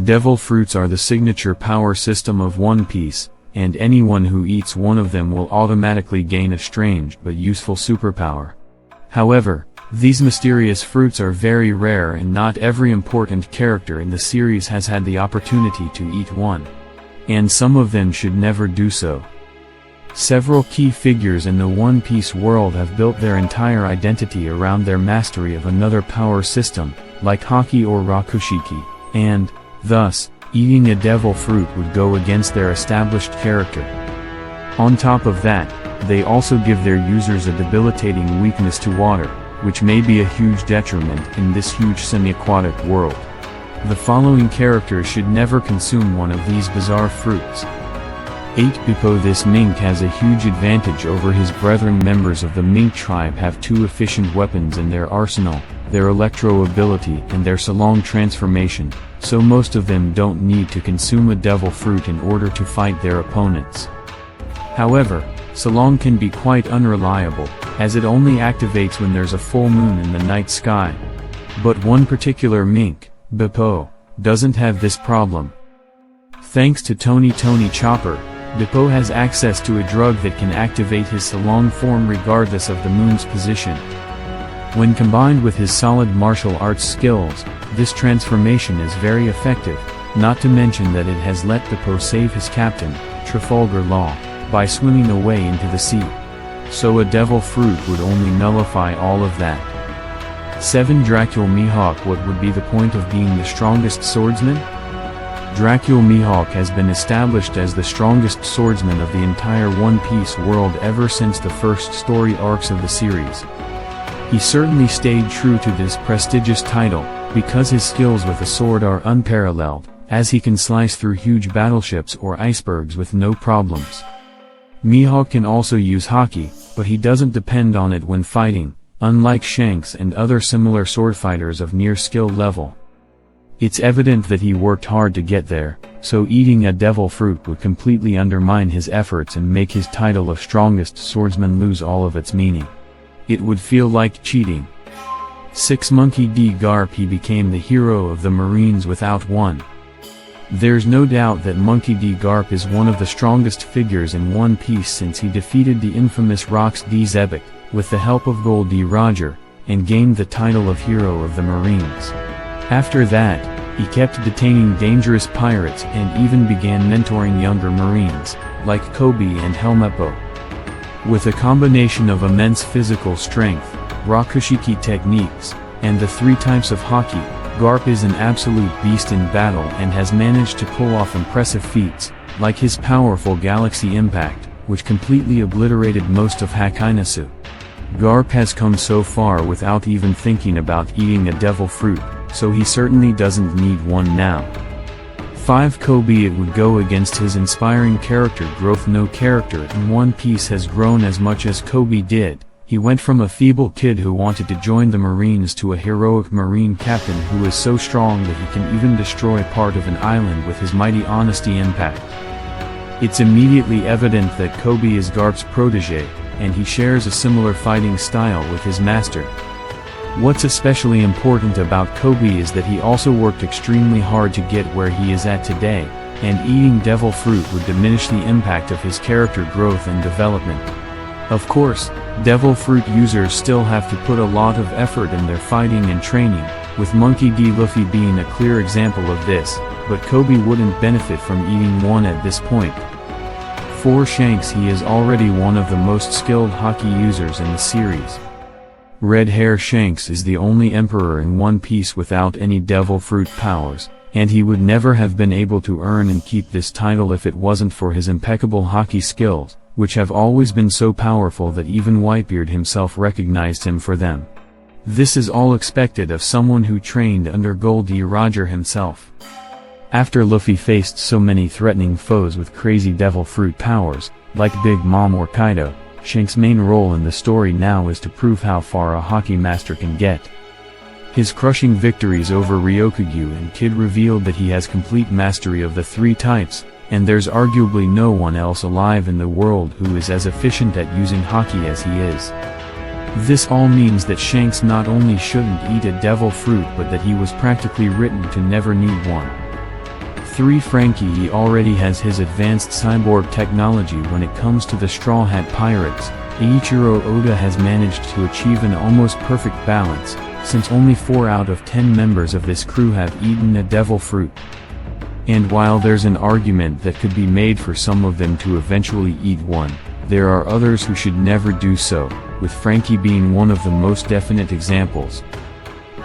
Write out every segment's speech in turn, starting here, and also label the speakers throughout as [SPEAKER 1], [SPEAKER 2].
[SPEAKER 1] Devil fruits are the signature power system of One Piece, and anyone who eats one of them will automatically gain a strange but useful superpower. However, these mysterious fruits are very rare and not every important character in the series has had the opportunity to eat one. And some of them should never do so. Several key figures in the One Piece world have built their entire identity around their mastery of another power system, like Haki or Rakushiki, and, thus, eating a devil fruit would go against their established character. On top of that, they also give their users a debilitating weakness to water, which may be a huge detriment in this huge semi-aquatic world. The following characters should never consume one of these bizarre fruits. 8. Bipo. This mink has a huge advantage over his brethren. Members of the mink tribe have two efficient weapons in their arsenal, their electro ability and their Salong transformation, so most of them don't need to consume a devil fruit in order to fight their opponents. However, Salong can be quite unreliable, as it only activates when there's a full moon in the night sky. But one particular mink, Bipo, doesn't have this problem. Thanks to Tony Chopper, Bipo has access to a drug that can activate his Salong form regardless of the moon's position. When combined with his solid martial arts skills, this transformation is very effective, not to mention that it has let Bipo save his captain, Trafalgar Law, by swimming away into the sea. So a devil fruit would only nullify all of that. 7. Dracul Mihawk. What would be the point of being the strongest swordsman? Dracul Mihawk has been established as the strongest swordsman of the entire One Piece world ever since the first story arcs of the series. He certainly stayed true to this prestigious title, because his skills with a sword are unparalleled, as he can slice through huge battleships or icebergs with no problems. Mihawk can also use Haki, but he doesn't depend on it when fighting, unlike Shanks and other similar swordfighters of near skill level. It's evident that he worked hard to get there, so eating a devil fruit would completely undermine his efforts and make his title of strongest swordsman lose all of its meaning. It would feel like cheating. 6. Monkey D. Garp. He became the hero of the Marines without one. There's no doubt that Monkey D. Garp is one of the strongest figures in One Piece since he defeated the infamous Rox D. Zebek, with the help of Gold D. Roger, and gained the title of Hero of the Marines. After that, he kept detaining dangerous pirates and even began mentoring younger Marines, like Kobe and Helmeppo. With a combination of immense physical strength, Rakushiki techniques, and the 3 types of Haki, Garp is an absolute beast in battle and has managed to pull off impressive feats, like his powerful Galaxy Impact, which completely obliterated most of Hakainasu. Garp has come so far without even thinking about eating a devil fruit, so he certainly doesn't need one now. 5. Kobe. It would go against his inspiring character growth. No character in One Piece has grown as much as Kobe did. He went from a feeble kid who wanted to join the Marines to a heroic Marine captain who is so strong that he can even destroy part of an island with his mighty Honesty Impact. It's immediately evident that Kobe is Garp's protege, and he shares a similar fighting style with his master. What's especially important about Kobe is that he also worked extremely hard to get where he is at today, and eating devil fruit would diminish the impact of his character growth and development. Of course, devil fruit users still have to put a lot of effort in their fighting and training, with Monkey D. Luffy being a clear example of this, but Kobe wouldn't benefit from eating one at this point. 4. Shanks. He is already one of the most skilled Haki users in the series. Red Hair Shanks is the only emperor in One Piece without any devil fruit powers, and he would never have been able to earn and keep this title if it wasn't for his impeccable Haki skills, which have always been so powerful that even Whitebeard himself recognized him for them. This is all expected of someone who trained under Gold D. Roger himself. After Luffy faced so many threatening foes with crazy devil fruit powers, like Big Mom or Kaido, Shanks' main role in the story now is to prove how far a Haki master can get. His crushing victories over Ryokugyu and Kid revealed that he has complete mastery of the 3 types, and there's arguably no one else alive in the world who is as efficient at using Haki as he is. This all means that Shanks not only shouldn't eat a devil fruit but that he was practically written to never need one. 3. Frankie. He already has his advanced cyborg technology when it comes to the Straw Hat Pirates. Eiichiro Oda has managed to achieve an almost perfect balance, since only 4 out of 10 members of this crew have eaten a devil fruit. And while there's an argument that could be made for some of them to eventually eat one, there are others who should never do so, with Frankie being one of the most definite examples.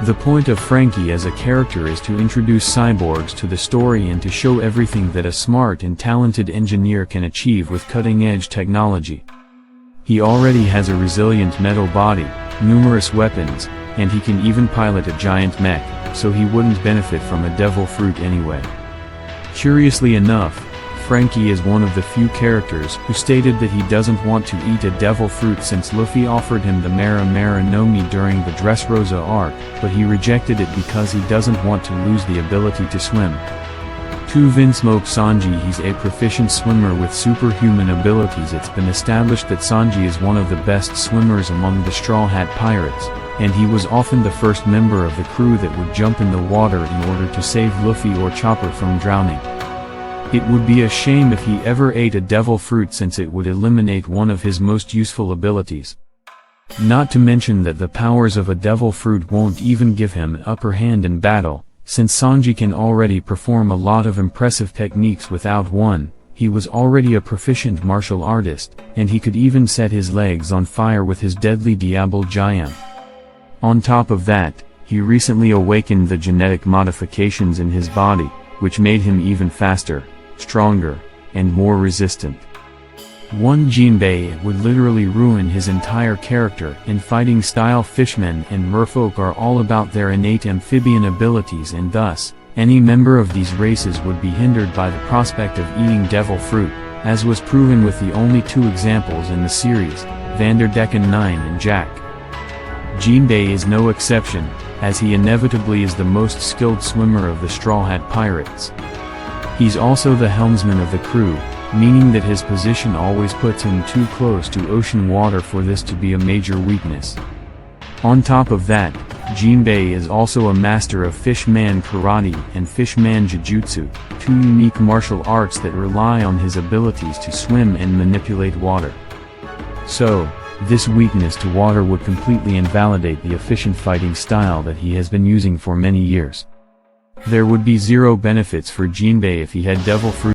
[SPEAKER 1] The point of Frankie as a character is to introduce cyborgs to the story and to show everything that a smart and talented engineer can achieve with cutting-edge technology. He already has a resilient metal body, numerous weapons, and he can even pilot a giant mech, so he wouldn't benefit from a devil fruit anyway. Curiously enough, Frankie is one of the few characters who stated that he doesn't want to eat a devil fruit since Luffy offered him the Mara Mara no Mi during the Dressrosa arc, but he rejected it because he doesn't want to lose the ability to swim. 2. Vinsmoke Sanji. He's a proficient swimmer with superhuman abilities. It's been established that Sanji is one of the best swimmers among the Straw Hat Pirates, and he was often the first member of the crew that would jump in the water in order to save Luffy or Chopper from drowning. It would be a shame if he ever ate a devil fruit since it would eliminate one of his most useful abilities. Not to mention that the powers of a devil fruit won't even give him an upper hand in battle, since Sanji can already perform a lot of impressive techniques without one. He was already a proficient martial artist, and he could even set his legs on fire with his deadly Diable Giant. On top of that, he recently awakened the genetic modifications in his body, which made him even faster, stronger, and more resistant. 1. Gan Bay would literally ruin his entire character, and fighting style. Fishmen and merfolk are all about their innate amphibian abilities, and thus, any member of these races would be hindered by the prospect of eating devil fruit, as was proven with the only 2 examples in the series, Vanderdecken 9 and Jack. Gan Bay is no exception, as he inevitably is the most skilled swimmer of the Straw Hat Pirates. He's also the helmsman of the crew, meaning that his position always puts him too close to ocean water for this to be a major weakness. On top of that, Gan Bay is also a master of Fishman Karate and Fishman Jujutsu, 2 unique martial arts that rely on his abilities to swim and manipulate water. So, this weakness to water would completely invalidate the efficient fighting style that he has been using for many years. There would be 0 benefits for Gan Bay if he had devil fruit.